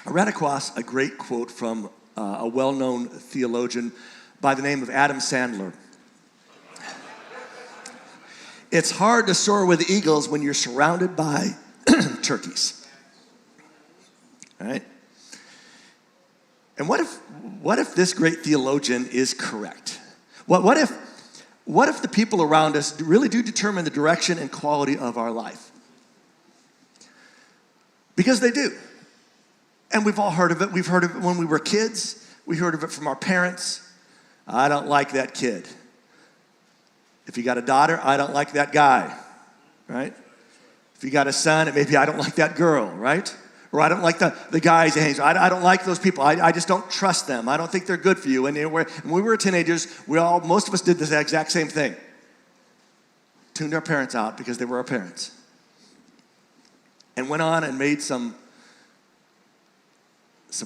I ran across a great quote from a well-known theologian by the name of Adam Sandler. It's hard to soar with eagles when you're surrounded by turkeys. All right? And what if this great theologian is correct? What if the people around us really do determine the direction and quality of our life? Because they do. And we've all heard of it. We've heard of it when we were kids. We heard of it from our parents. I don't like that kid. If you got a daughter, I don't like that guy, right? If you got a son, maybe I don't like that girl, right? Or I don't like the guys. I don't like those people. I just don't trust them. I don't think they're good for you. And when we were teenagers, most of us did this exact same thing. Tuned our parents out because they were our parents. And went on and made some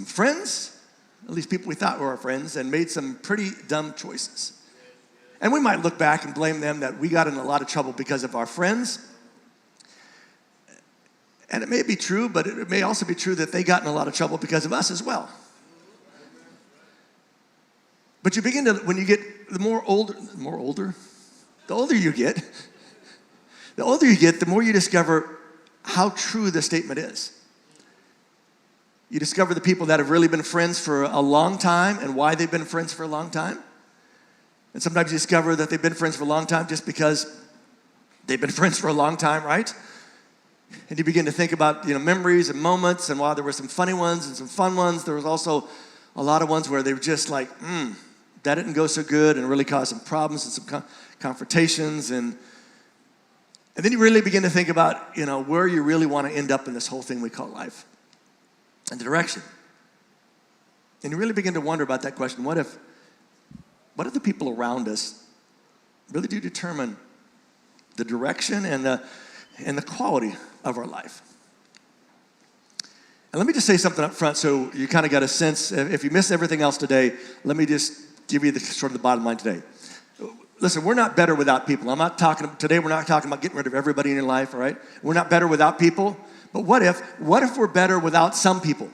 friends, at least people we thought were our friends, and made some pretty dumb choices. And we might look back and blame them that we got in a lot of trouble because of our friends. And it may be true, but it may also be true that they got in a lot of trouble because of us as well. But you begin to, when you get the older you get, the more you discover how true the statement is. You discover the people that have really been friends for a long time and why they've been friends for a long time. And sometimes you discover that they've been friends for a long time just because they've been friends for a long time, right? And you begin to think about, memories and moments, and while there were some funny ones and some fun ones, there was also a lot of ones where they were just like, that didn't go so good, and really caused some problems and some confrontations. And then you really begin to think about, where you really want to end up in this whole thing we call life and the direction. And you really begin to wonder about that question. What if the people around us really do determine the direction and the quality of our life? And let me just say something up front so you kind of got a sense. If you missed everything else today, let me just give you the bottom line today. Listen, we're not better without people. Today we're not talking about getting rid of everybody in your life, all right? We're not better without people. But what if we're better without some people?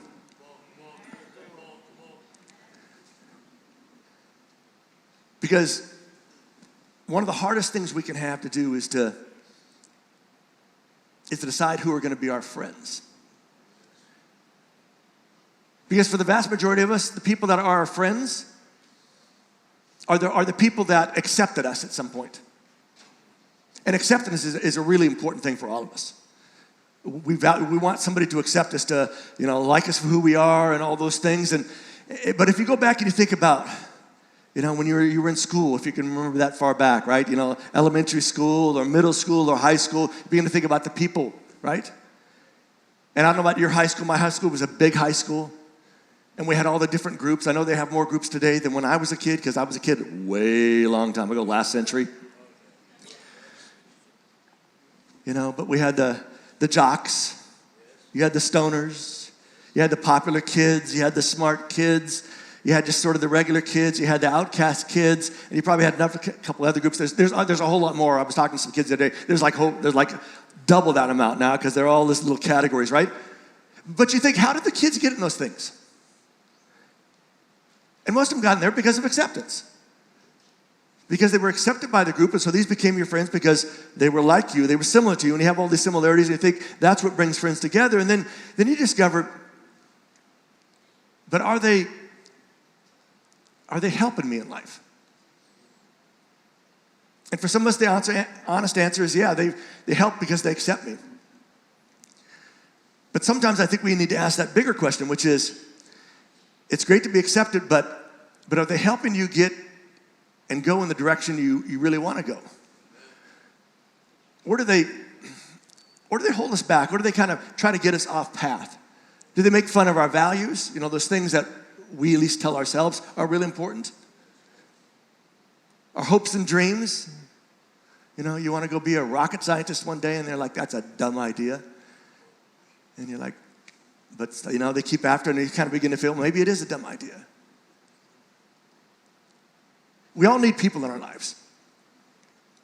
Because one of the hardest things we can have to do is to decide who are going to be our friends. Because for the vast majority of us, the people that are our friends are the people that accepted us at some point. And acceptance is a really important thing for all of us. We want somebody to accept us, to like us for who we are and all those things. But if you go back and you think about, when you were in school, if you can remember that far back, right? Elementary school or middle school or high school, you begin to think about the people, right? And I don't know about your high school. My high school was a big high school. And we had all the different groups. I know they have more groups today than when I was a kid, because I was a kid way long time ago, last century. But we had the jocks. You had the stoners. You had the popular kids. You had the smart kids. You had just sort of the regular kids. You had the outcast kids, and you probably had a couple other groups. There's a whole lot more. I was talking to some kids the other day. There's like double that amount now, because they're all these little categories, right? But you think, how did the kids get in those things? And most of them got in there because of acceptance. Because they were accepted by the group, and so these became your friends because they were like you, they were similar to you, and you have all these similarities, and you think that's what brings friends together. And then you discover, but are they helping me in life? And for some of us, the honest answer is, yeah, they help because they accept me. But sometimes I think we need to ask that bigger question, which is, it's great to be accepted, but are they helping you get and go in the direction you really want to go? Or do they hold us back? Or do they kind of try to get us off path? Do they make fun of our values? Those things that we at least tell ourselves are really important. Our hopes and dreams. You want to go be a rocket scientist one day, and they're like, that's a dumb idea. And you're like, but they keep after, and you kind of begin to feel, maybe it is a dumb idea. We all need people in our lives.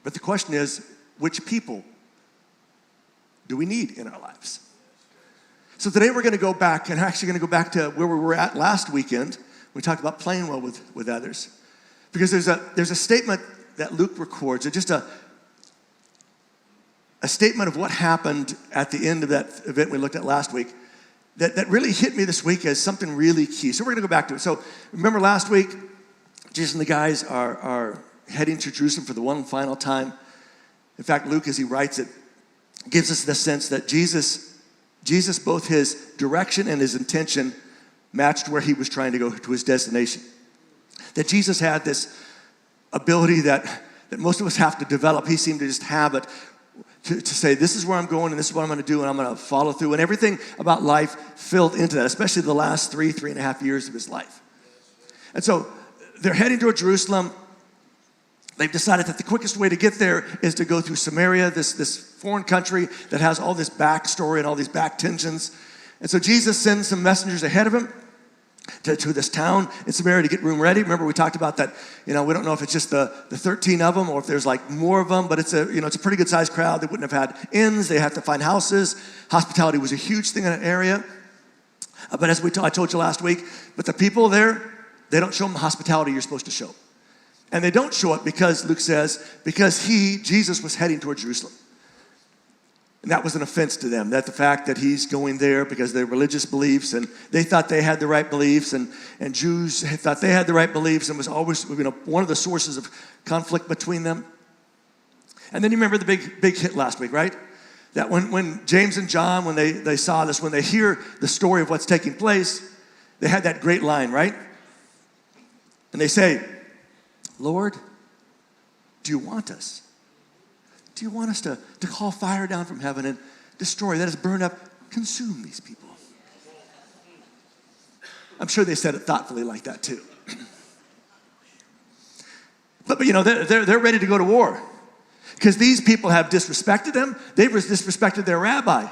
But the question is, which people do we need in our lives? So today we're going to go back, and we're actually going to go back to where we were at last weekend. We talked about playing well with others. Because there's a statement that Luke records, just a statement of what happened at the end of that event we looked at last week that really hit me this week as something really key. So we're going to go back to it. So remember last week, Jesus and the guys are heading to Jerusalem for the one final time. In fact, Luke, as he writes it, gives us the sense that Jesus, both his direction and his intention matched where he was trying to go to his destination. That Jesus had this ability that most of us have to develop. He seemed to just have it to say, this is where I'm going and this is what I'm going to do and I'm going to follow through. And everything about life filled into that, especially the last 3.5 years of his life. And so they're heading toward Jerusalem. They've decided that the quickest way to get there is to go through Samaria, this foreign country that has all this backstory and all these back tensions. And so Jesus sends some messengers ahead of him to this town in Samaria to get room ready. Remember, we talked about that, we don't know if it's just the 13 of them or if there's like more of them, but it's a pretty good sized crowd. They wouldn't have had inns. They had to find houses. Hospitality was a huge thing in that area. But as I told you last week, but the people there, they don't show them the hospitality you're supposed to show. And they don't show it because, Luke says, because Jesus was heading toward Jerusalem. And that was an offense to them, that the fact that he's going there because of their religious beliefs, and they thought they had the right beliefs, and Jews thought they had the right beliefs, and was always one of the sources of conflict between them. And then you remember the big hit last week, right? That when James and John, when they saw this, when they hear the story of what's taking place, they had that great line, right? And they say, Lord, do you want us? Do you want us to call fire down from heaven and destroy, that is burn up, consume these people? I'm sure they said it thoughtfully like that too. But they're ready to go to war because these people have disrespected them. They've disrespected their rabbi.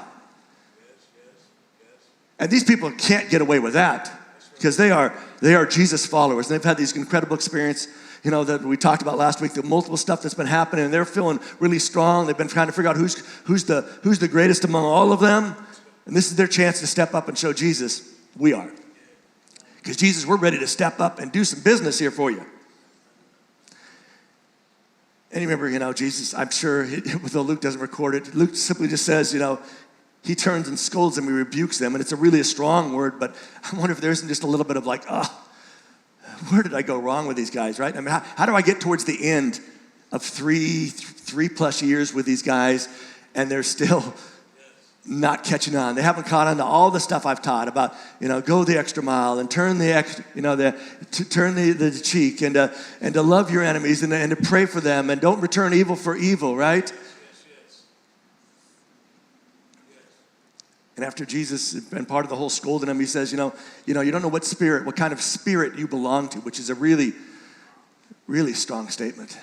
And these people can't get away with that because they are Jesus followers. And they've had these incredible experiences, that we talked about last week, the multiple stuff that's been happening, and they're feeling really strong. They've been trying to figure out who's the greatest among all of them. And this is their chance to step up and show Jesus, we are. Because Jesus, we're ready to step up and do some business here for you. And you remember, Jesus, I'm sure, though Luke doesn't record it, Luke simply just says, he turns and scolds them, he rebukes them, and it's really a strong word, but I wonder if there isn't just a little bit of like, where did I go wrong with these guys, right? I mean, how do I get towards the end of three plus years with these guys and they're still not catching on? They haven't caught on to all the stuff I've taught about, go the extra mile and turn turn the cheek and to love your enemies and to pray for them and don't return evil for evil, right? And after Jesus had been part of the whole scolding them, he says, you don't know what kind of spirit you belong to, which is a really, really strong statement.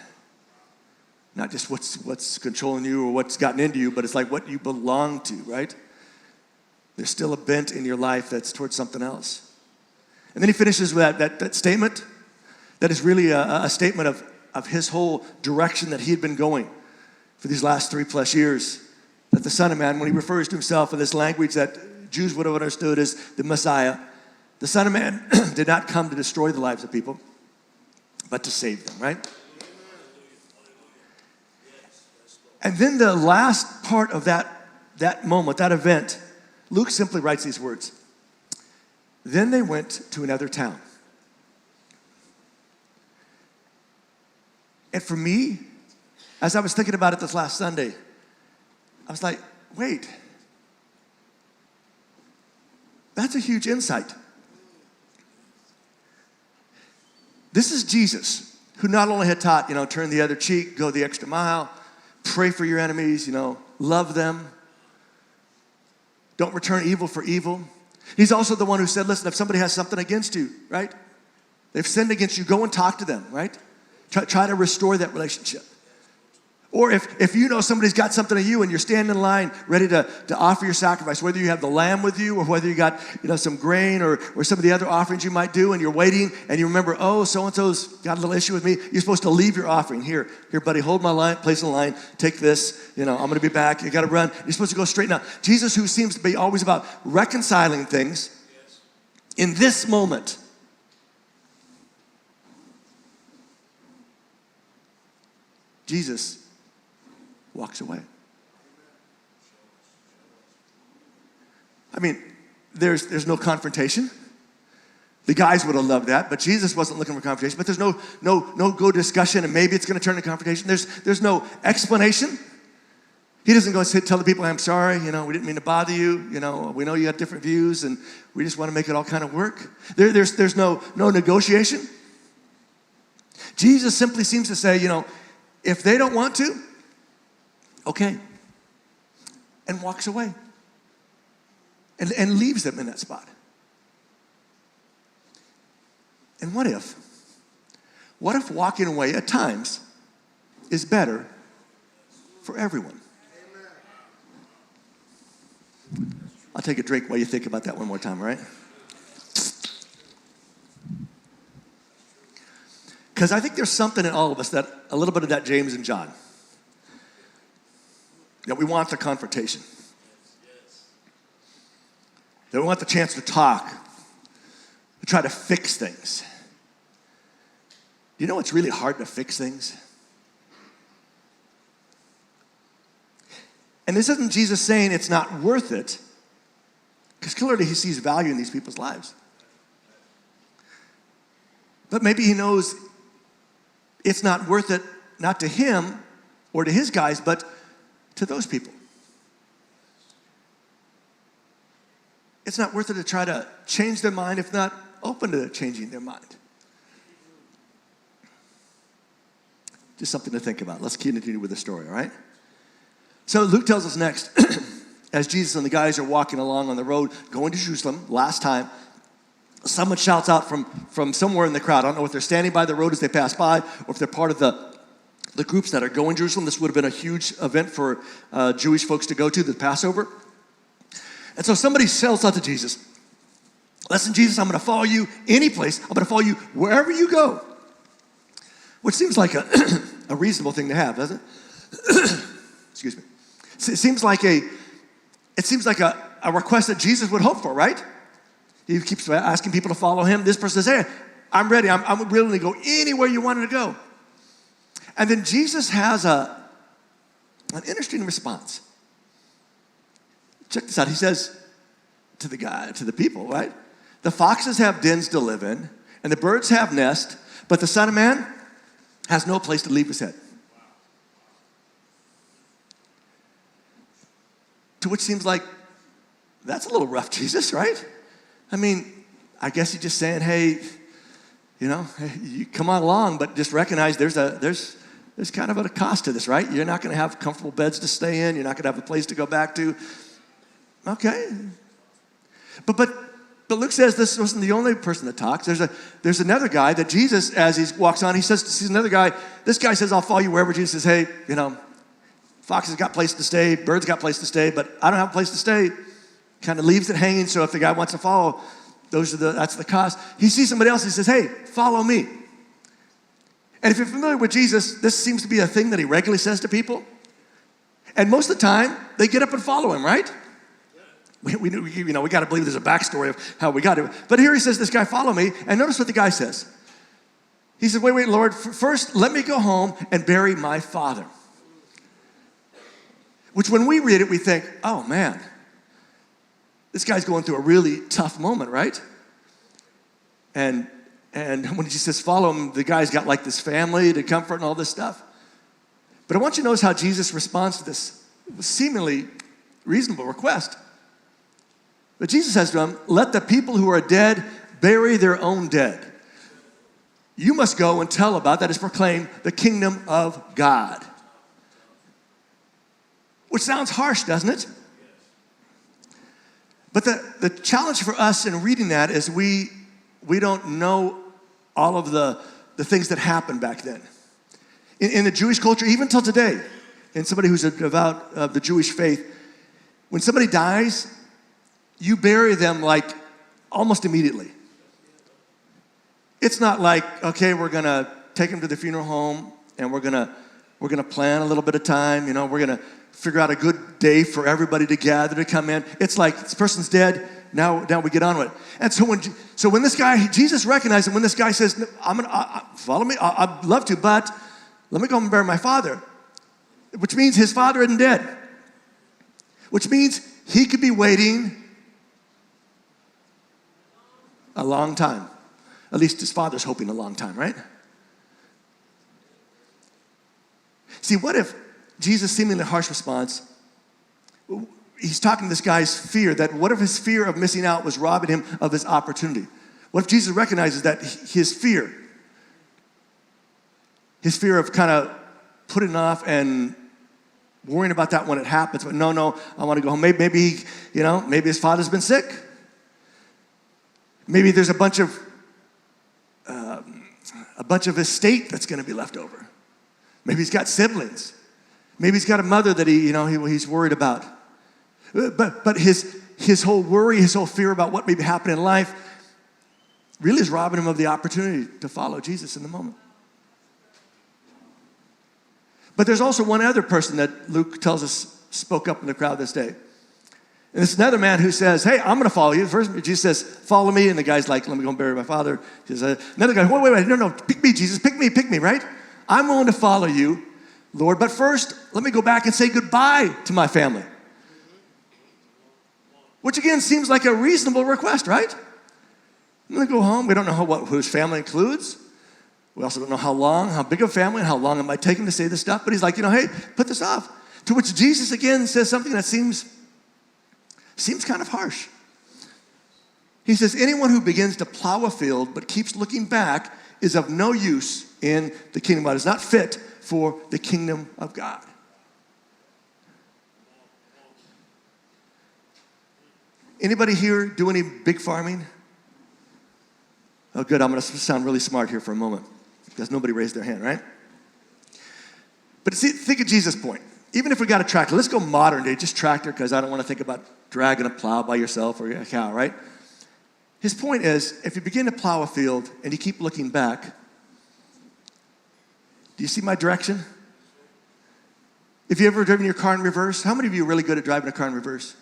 Not just what's controlling you or what's gotten into you, but it's like what you belong to, right? There's still a bent in your life that's towards something else. And then he finishes with that statement that is really a statement of his whole direction that he had been going for these last 3+ years. That the Son of Man, when he refers to himself in this language that Jews would have understood as the Messiah, the Son of Man did not come to destroy the lives of people, but to save them, right? And then the last part of that moment, that event, Luke simply writes these words. Then they went to another town. And for me, as I was thinking about it this last Sunday, I was like, wait, that's a huge insight. This is Jesus, who not only had taught, turn the other cheek, go the extra mile, pray for your enemies, love them, don't return evil for evil. He's also the one who said, listen, if somebody has something against you, right? They've sinned against you, go and talk to them, right? Try to restore that relationship. Or if you know somebody's got something to you and you're standing in line ready to offer your sacrifice, whether you have the lamb with you or whether you got some grain or some of the other offerings you might do, and you're waiting and you remember, oh, so-and-so's got a little issue with me, you're supposed to leave your offering. Here, buddy, hold my line, place in line, take this, I'm going to be back, you got to run. You're supposed to go straight now. Jesus, who seems to be always about reconciling things, in this moment, Jesus walks away. I mean, there's no confrontation. The guys would have loved that, but Jesus wasn't looking for confrontation. But there's no go discussion, and maybe it's going to turn to confrontation. There's no explanation. He doesn't go tell the people, I'm sorry, we didn't mean to bother you. We know you got different views, and we just want to make it all kind of work. There's no negotiation. Jesus simply seems to say, if they don't want to, okay, and walks away and leaves them in that spot. And what if walking away at times is better for everyone? I'll take a drink while you think about that one more time, all right? Because I think there's something in all of us, that a little bit of that James and John, that we want the confrontation. That we want the chance to talk, to try to fix things. You know it's really hard to fix things? And this isn't Jesus saying it's not worth it, because clearly he sees value in these people's lives. But maybe he knows it's not worth it, not to him or to his guys, but to those people. It's not worth it to try to change their mind if not open to changing their mind. Just something to think about. Let's continue with the story, all right? So Luke tells us next, as Jesus and the guys are walking along on the road, going to Jerusalem, last time, someone shouts out from somewhere in the crowd. I don't know if they're standing by the road as they pass by, or if they're part of the groups that are going to Jerusalem. This would have been a huge event for Jewish folks to go to, the Passover. And so somebody shouts out to Jesus, listen, Jesus, I'm going to follow you any place. I'm going to follow you wherever you go. Which seems like a reasonable thing to have, doesn't it? Excuse me. It seems like a request that Jesus would hope for, right? He keeps asking people to follow him. This person says, hey, I'm ready. I'm willing to go anywhere you wanted to go. And then Jesus has an interesting response. Check this out. He says to the people, right? The foxes have dens to live in, and the birds have nests, but the Son of Man has no place to leave his head. To which seems like, that's a little rough, Jesus, right? I mean, I guess he's just saying, hey, you come on along, but just recognize there's kind of a cost to this, right? You're not going to have comfortable beds to stay in. You're not going to have a place to go back to. Okay. But Luke says this wasn't the only person that talks. There's another guy that Jesus, as he walks on, he sees another guy. This guy says, I'll follow you wherever. Jesus says, hey, foxes got place to stay, birds got place to stay, but I don't have a place to stay. Kind of leaves it hanging, so if the guy wants to follow, that's the cost. He sees somebody else, he says, hey, follow me. And if you're familiar with Jesus, this seems to be a thing that he regularly says to people. And most of the time, they get up and follow him, right? We got to believe there's a backstory of how we got it. But here he says, this guy, follow me. And notice what the guy says. He said, wait, Lord, first let me go home and bury my father. Which when we read it, we think, oh man, this guy's going through a really tough moment, right? And when he says follow him, the guy's got like this family to comfort and all this stuff. But I want you to notice how Jesus responds to this seemingly reasonable request. But Jesus says to him, let the people who are dead bury their own dead. You must go and tell about, that is proclaim, the kingdom of God. Which sounds harsh, doesn't it? But the challenge for us in reading that is we don't know all of the things that happened back then. In the Jewish culture, even till today, and somebody who's a devout of the Jewish faith, when somebody dies, you bury them like almost immediately. It's not like, okay, we're gonna take them to the funeral home and we're gonna plan a little bit of time, we're gonna figure out a good day for everybody to gather to come in. It's like this person's dead, now we get on with it. And so when this guy, Jesus recognized, and when this guy says, follow me, I'd love to, but let me go and bury my father, which means his father isn't dead, which means he could be waiting a long time. At least his father's hoping a long time, right? See, what if Jesus' seemingly harsh response, he's talking to this guy's fear, that what if his fear of missing out was robbing him of his opportunity? What if Jesus recognizes that his fear of kind of putting off and worrying about that when it happens, but no, I want to go home. Maybe his father's been sick. Maybe there's a bunch of estate that's going to be left over. Maybe he's got siblings. Maybe he's got a mother that he's worried about. But his whole worry, his whole fear about what may be happening in life really is robbing him of the opportunity to follow Jesus in the moment. But there's also one other person that Luke tells us spoke up in the crowd this day. And it's another man who says, hey, I'm going to follow you. First, Jesus says, follow me. And the guy's like, let me go and bury my father. He says, another guy, wait, no, pick me, Jesus, pick me, right? I'm willing to follow you, Lord. But first, let me go back and say goodbye to my family. Which again seems like a reasonable request, right? I'm going to go home. We don't know who his family includes. We also don't know how big of a family, and how long it might take him to say this stuff. But he's like, hey, put this off. To which Jesus again says something that seems kind of harsh. He says, anyone who begins to plow a field but keeps looking back is of no use in the kingdom of God. Is not fit for the kingdom of God. Anybody here do any big farming? Oh, good. I'm going to sound really smart here for a moment because nobody raised their hand, right? But see, think of Jesus' point. Even if we got a tractor, let's go modern day, just tractor, because I don't want to think about dragging a plow by yourself or a cow, right? His point is, if you begin to plow a field and you keep looking back, do you see my direction? If you ever driven your car in reverse, how many of you are really good at driving a car in reverse?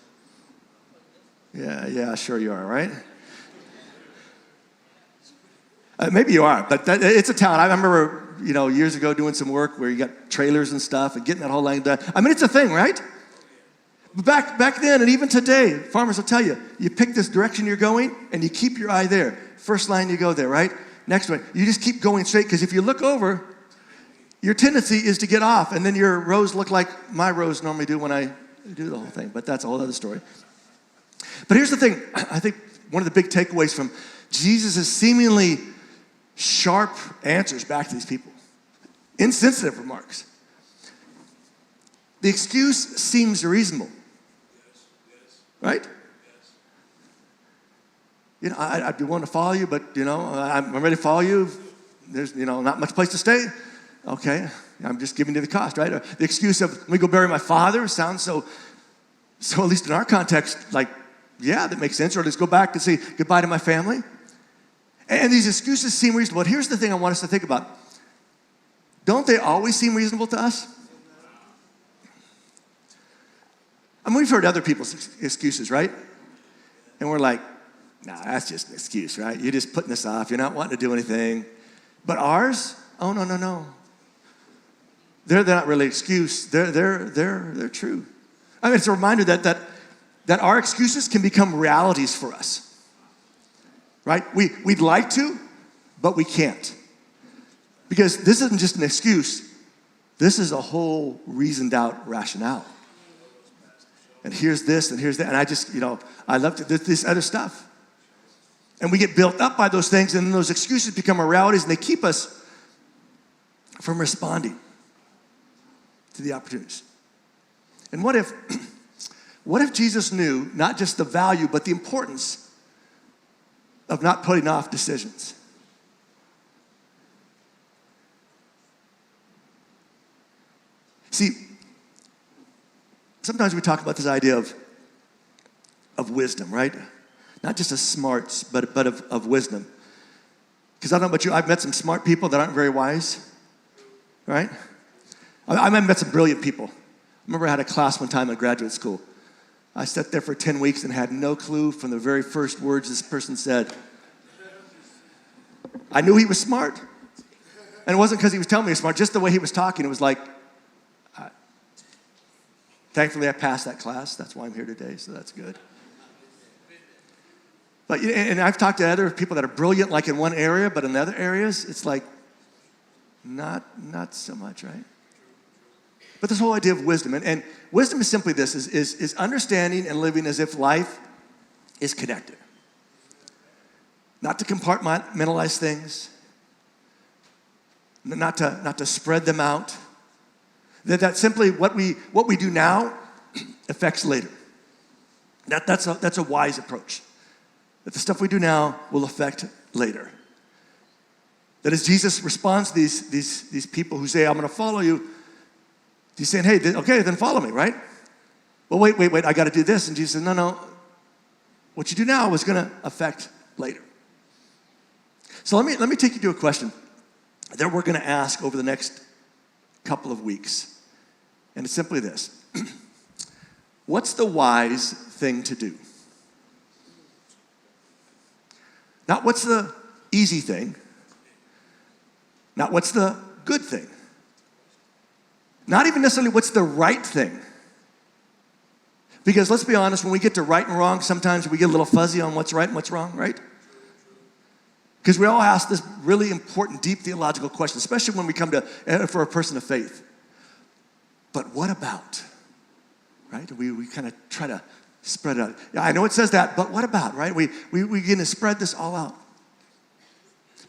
Yeah, sure you are, right? Maybe you are, but it's a talent. I remember, years ago doing some work where you got trailers and stuff and getting that whole line done. I mean, it's a thing, right? But back then and even today, farmers will tell you, you pick this direction you're going and you keep your eye there. First line, you go there, right? Next one, you just keep going straight, because if you look over, your tendency is to get off, and then your rows look like my rows normally do when I do the whole thing, but that's a whole other story. But here's the thing. I think one of the big takeaways from Jesus' seemingly sharp answers back to these people, insensitive remarks. The excuse seems reasonable, right? I'd be willing to follow you, but I'm ready to follow you. There's not much place to stay. Okay, I'm just giving you the cost, right? The excuse of, let me go bury my father sounds so at least in our context, like, yeah, that makes sense. Or let's go back and say goodbye to my family. And these excuses seem reasonable. But here's the thing I want us to think about. Don't they always seem reasonable to us? I mean, we've heard other people's excuses, right? And we're like, nah, that's just an excuse, right? You're just putting this off. You're not wanting to do anything. But ours? Oh, no. They're not really excuse. They're true. I mean, it's a reminder that our excuses can become realities for us. Right? We'd like to, but we can't. Because this isn't just an excuse. This is a whole reasoned out rationale. And here's this and here's that. And I just, I love this other stuff. And we get built up by those things, and then those excuses become our realities, and they keep us from responding to the opportunities. And what if Jesus knew not just the value, but the importance of not putting off decisions? See, sometimes we talk about this idea of wisdom, right? Not just of smarts, but of wisdom. Because I don't know about you, I've met some smart people that aren't very wise, right? I've met some brilliant people. I remember I had a class one time in graduate school. I sat there for 10 weeks and had no clue from the very first words this person said. I knew he was smart. And it wasn't because he was telling me he was smart, just the way he was talking. It was like, thankfully I passed that class. That's why I'm here today, so that's good. But, and I've talked to other people that are brilliant, like in one area, but in other areas, it's like, not so much, right? But this whole idea of wisdom, and wisdom is simply this, is understanding and living as if life is connected. Not to compartmentalize things, not to spread them out. That simply what we do now affects later. That's a wise approach. That the stuff we do now will affect later. That as Jesus responds to these people who say, I'm going to follow you, he's saying, hey, okay, then follow me, right? Well, wait, I got to do this. And Jesus said, no, what you do now is going to affect later. So let me take you to a question that we're going to ask over the next couple of weeks. And it's simply this. What's the wise thing to do? Not what's the easy thing. Not what's the good thing. Not even necessarily what's the right thing. Because let's be honest, when we get to right and wrong, sometimes we get a little fuzzy on what's right and what's wrong, right? Because we all ask this really important, deep theological question, especially when we come to for a person of faith. But what about? Right? We kind of try to spread it out. Yeah, I know it says that, but what about, right? We're going to spread this all out.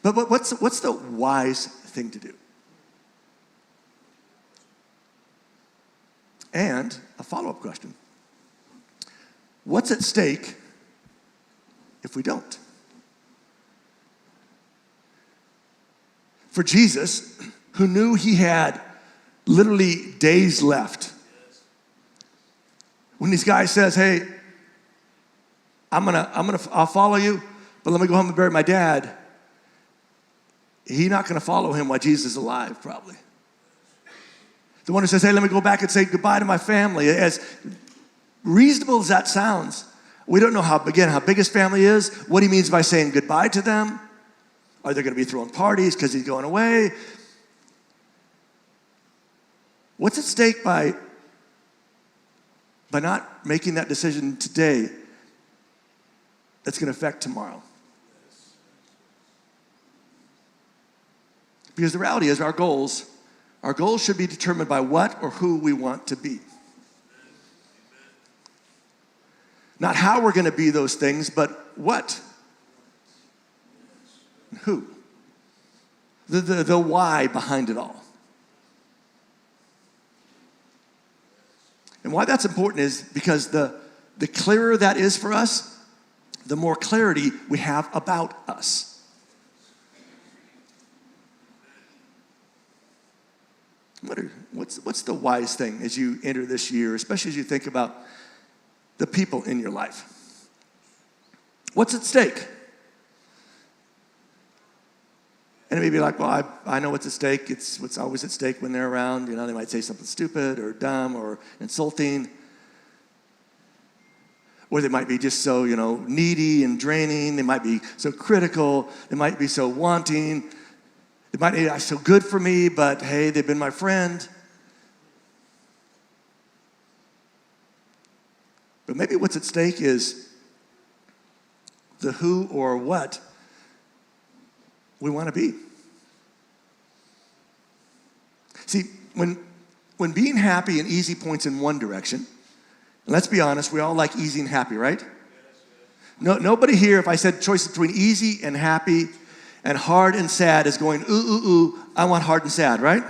But what's the wise thing to do? And a follow-up question. What's at stake if we don't? For Jesus, who knew he had literally days left, when these guys says, hey, I'll follow you, but let me go home and bury my dad, he's not going to follow him while Jesus is alive, probably. The one who says, hey, let me go back and say goodbye to my family. As reasonable as that sounds, we don't know how big his family is, what he means by saying goodbye to them. Are they going to be throwing parties because he's going away? What's at stake by not making that decision today that's going to affect tomorrow? Because the reality is our goals should be determined by what or who we want to be. Not how we're going to be those things, but what and who. The why behind it all. And why that's important is because the clearer that is for us, the more clarity we have about us. What's the wise thing as you enter this year, especially as you think about the people in your life? What's at stake? And it may be like, well, I know what's at stake. It's what's always at stake when they're around. You know, they might say something stupid or dumb or insulting. Or they might be just so, needy and draining. They might be so critical. They might be so wanting. They might be so good for me, but hey, they've been my friend. But maybe what's at stake is the who or what we want to be. See, when being happy and easy points in one direction, and let's be honest, we all like easy and happy, right? No, nobody here, if I said choice between easy and happy and hard and sad, is going, ooh, I want hard and sad, right?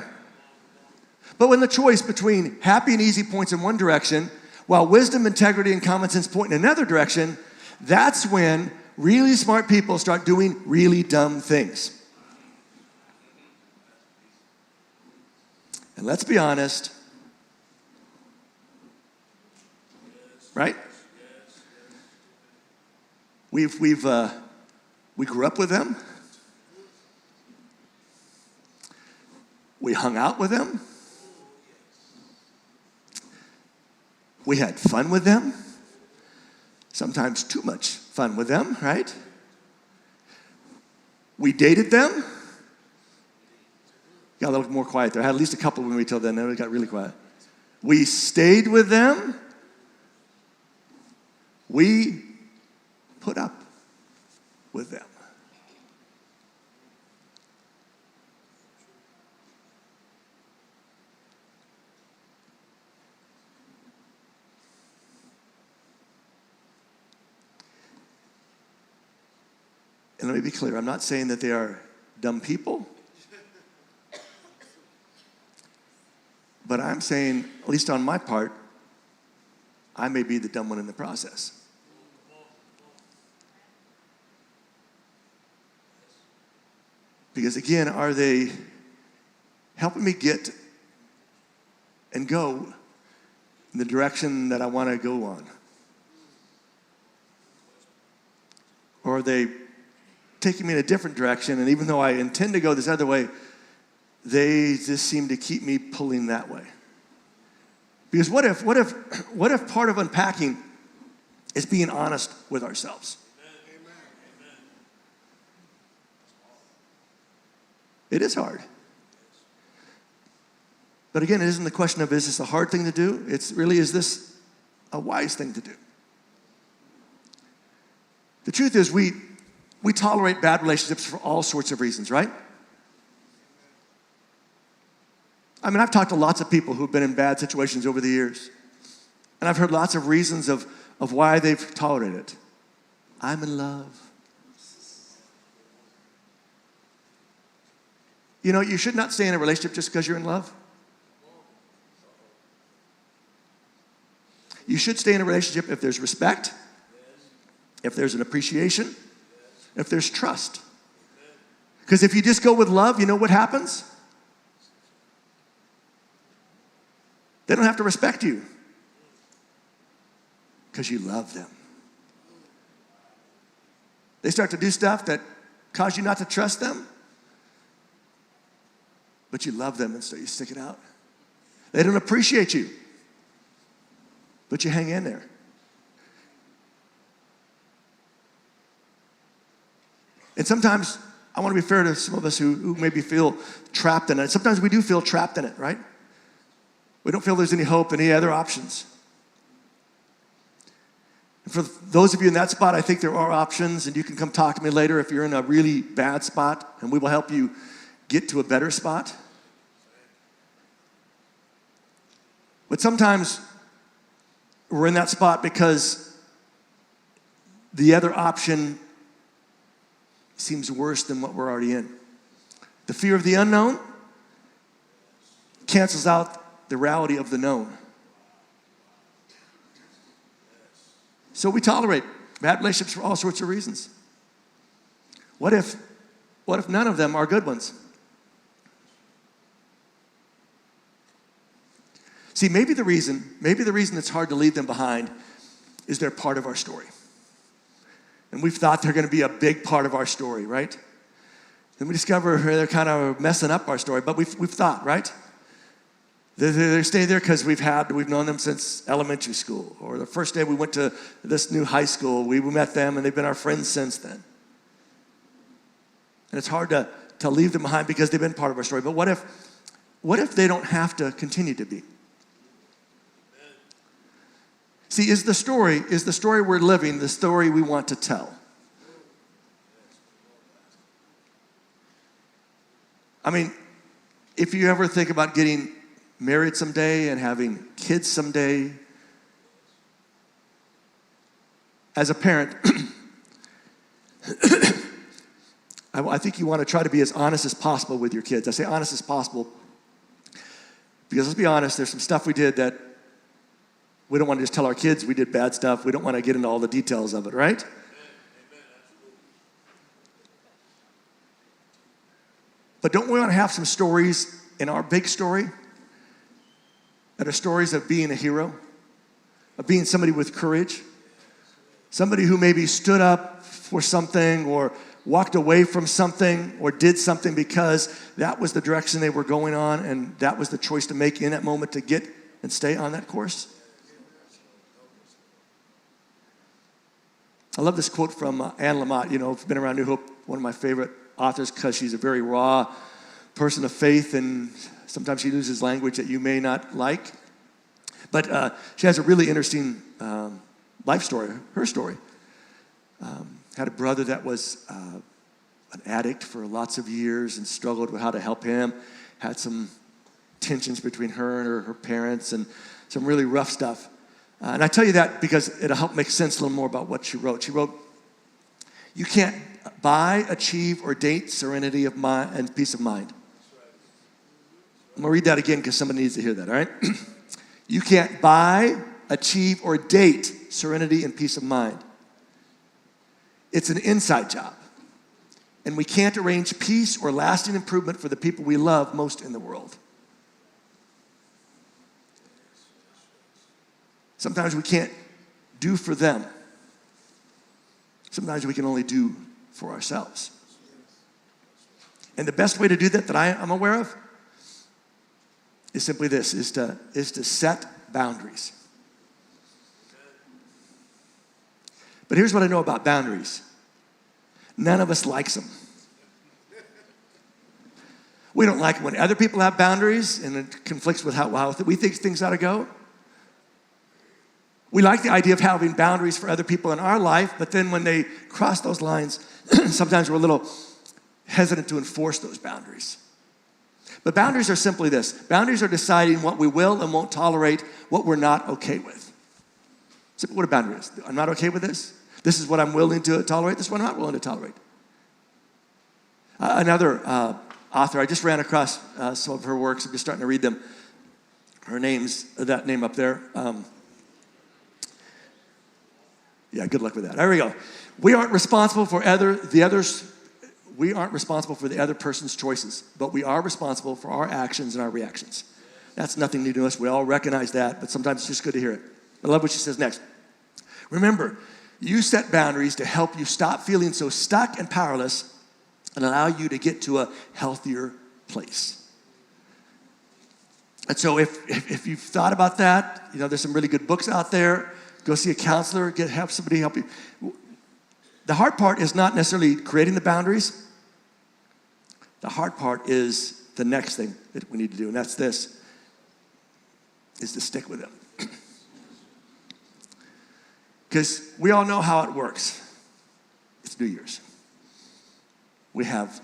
But when the choice between happy and easy points in one direction, while wisdom, integrity, and common sense point in another direction, that's when really smart people start doing really dumb things. And let's be honest, right? We grew up with them. We hung out with them. We had fun with them. Sometimes too much fun with them, right? We dated them. Got a little more quiet there. I had at least a couple when we told them, then it got really quiet. We stayed with them. We put up with them. And let me be clear, I'm not saying that they are dumb people. But I'm saying, at least on my part, I may be the dumb one in the process. Because again, are they helping me get and go in the direction that I want to go on? Or are they taking me in a different direction, and even though I intend to go this other way, they just seem to keep me pulling that way? Because what if part of unpacking is being honest with ourselves? Amen. It is hard. But again, it isn't the question of, is this a hard thing to do? It's really, is this a wise thing to do? The truth is, we tolerate bad relationships for all sorts of reasons, right? I mean, I've talked to lots of people who've been in bad situations over the years. And I've heard lots of reasons of why they've tolerated it. I'm in love. You know, you should not stay in a relationship just because you're in love. You should stay in a relationship if there's respect, if there's an appreciation, if there's trust. Because if you just go with love, you know what happens? They don't have to respect you because you love them. They start to do stuff that cause you not to trust them, but you love them, and so you stick it out. They don't appreciate you, but you hang in there. And sometimes, I want to be fair to some of us who maybe feel trapped in it. Sometimes we do feel trapped in it, right? We don't feel there's any hope, any other options. And for those of you in that spot, I think there are options, and you can come talk to me later if you're in a really bad spot, and we will help you get to a better spot. But sometimes we're in that spot because the other option seems worse than what we're already in. The fear of the unknown cancels out the reality of the known. So we tolerate bad relationships for all sorts of reasons. What if none of them are good ones? See, maybe the reason it's hard to leave them behind is they're part of our story. And we've thought they're going to be a big part of our story, right? Then we discover they're kind of messing up our story, but we've thought, right? They stay there because we've known them since elementary school, or the first day we went to this new high school, we met them and they've been our friends since then. And it's hard to leave them behind because they've been part of our story. But what if they don't have to continue to be? See, is the story we're living the story we want to tell? I mean, if you ever think about getting married someday and having kids someday, as a parent, I think you want to try to be as honest as possible with your kids. I say honest as possible because, let's be honest, there's some stuff we did that we don't want to just tell our kids we did bad stuff. We don't want to get into all the details of it, right? But don't we want to have some stories in our big story that are stories of being a hero? of being somebody with courage, somebody who maybe stood up for something or walked away from something or did something because that was the direction they were going on and that was the choice to make in that moment to get and stay on that course. I love this quote from Anne Lamott. You know, if you've been around New Hope, one of my favorite authors because she's a very raw person of faith and sometimes she uses language that you may not like. But she has a really interesting life story, her story. Had a brother that was an addict for lots of years and struggled with how to help him. Had some tensions between her and her parents and some really rough stuff. And I tell you that because it'll help make sense a little more about what she wrote. She wrote, "You can't buy, achieve, or date serenity of mind and peace of mind." I'm going to read that again because somebody needs to hear that, all right? You can't buy, achieve, or date serenity and peace of mind. It's an inside job. And we can't arrange peace or lasting improvement for the people we love most in the world. Sometimes we can't do for them. Sometimes we can only do for ourselves. And the best way to do that I'm aware of is simply this, is to set boundaries. But here's what I know about boundaries. None of us likes them. We don't like when other people have boundaries and it conflicts with how we think things ought to go. We like the idea of having boundaries for other people in our life, but then when they cross those lines, sometimes we're a little hesitant to enforce those boundaries. But boundaries are simply this. Boundaries are deciding what we will and won't tolerate, what we're not okay with. So what a boundary is. I'm not okay with this. This is what I'm willing to tolerate. This is what I'm not willing to tolerate. Another author, I just ran across some of her works. I'm just starting to read them. Her name's, that name up there. Yeah, good luck with that. There we go. We aren't responsible for we aren't responsible for the other person's choices, but we are responsible for our actions and our reactions. That's nothing new to us. We all recognize that, but sometimes it's just good to hear it. I love what she says next. Remember, you set boundaries to help you stop feeling so stuck and powerless and allow you to get to a healthier place. And so if you've thought about that, you know, there's some really good books out there. Go see a counselor, have somebody help you. The hard part is not necessarily creating the boundaries. The hard part is the next thing that we need to do, and that's this, is to stick with them. Because we all know how it works. It's New Year's. We have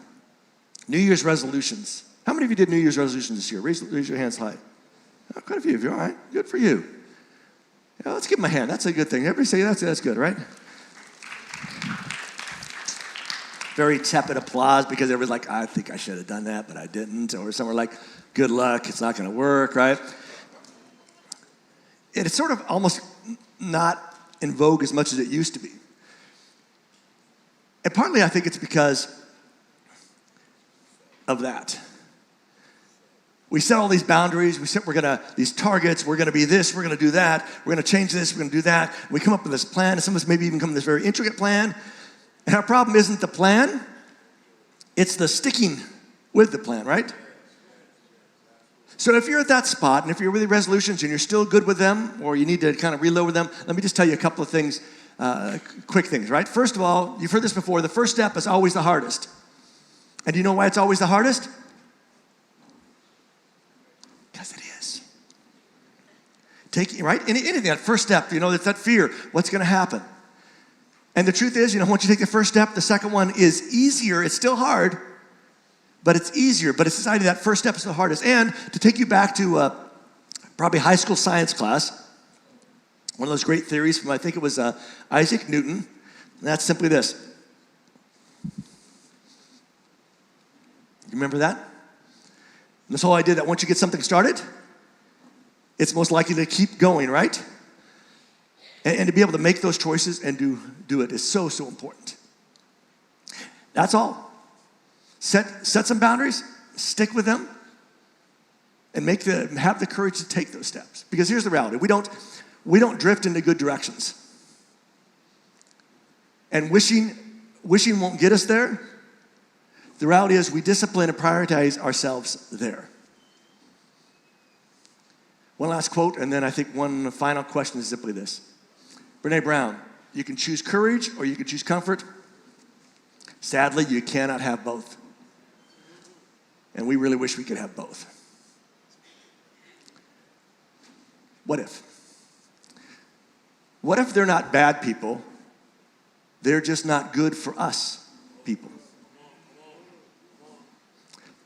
New Year's resolutions. How many of you did New Year's resolutions this year? Raise your hands high. Oh, quite a few of you, all right. Good for you. Yeah, let's give them a hand. That's a good thing. Everybody say that's good, right? Very tepid applause because everybody's like, I think I should have done that, but I didn't. Or some are like, good luck, it's not going to work, right? And it's sort of almost not in vogue as much as it used to be. And partly I think it's because of that. We set all these boundaries. We set these targets. We're gonna be this. We're gonna do that. We're gonna change this. We're gonna do that. We come up with this plan, and some of us maybe even come with this very intricate plan. And our problem isn't the plan; it's the sticking with the plan, right? So if you're at that spot, and if you're with the resolutions and you're still good with them, or you need to kind of reload with them, let me just tell you a couple of things, quick things, right? First of all, you've heard this before. The first step is always the hardest. And do you know why it's always the hardest? Because it is. Right? Anything, that first step, you know, that's that fear. What's going to happen? And the truth is, you know, once you take the first step, the second one is easier. It's still hard, but it's easier. But it's decided that first step is the hardest. And to take you back to probably high school science class, one of those great theories from, I think it was Isaac Newton. And that's simply this. You remember that? And this whole idea that once you get something started, it's most likely to keep going, right? And to be able to make those choices and do it is so, so important. That's all. Set some boundaries, stick with them, and have the courage to take those steps. Because here's the reality. we don't drift into good directions. And wishing won't get us there. The reality is we discipline and prioritize ourselves there. One last quote, and then I think one final question is simply this. Brene Brown, you can choose courage or you can choose comfort. Sadly, you cannot have both. And we really wish we could have both. What if? What if they're not bad people? They're just not good for us people.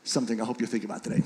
Something I hope you'll think about today.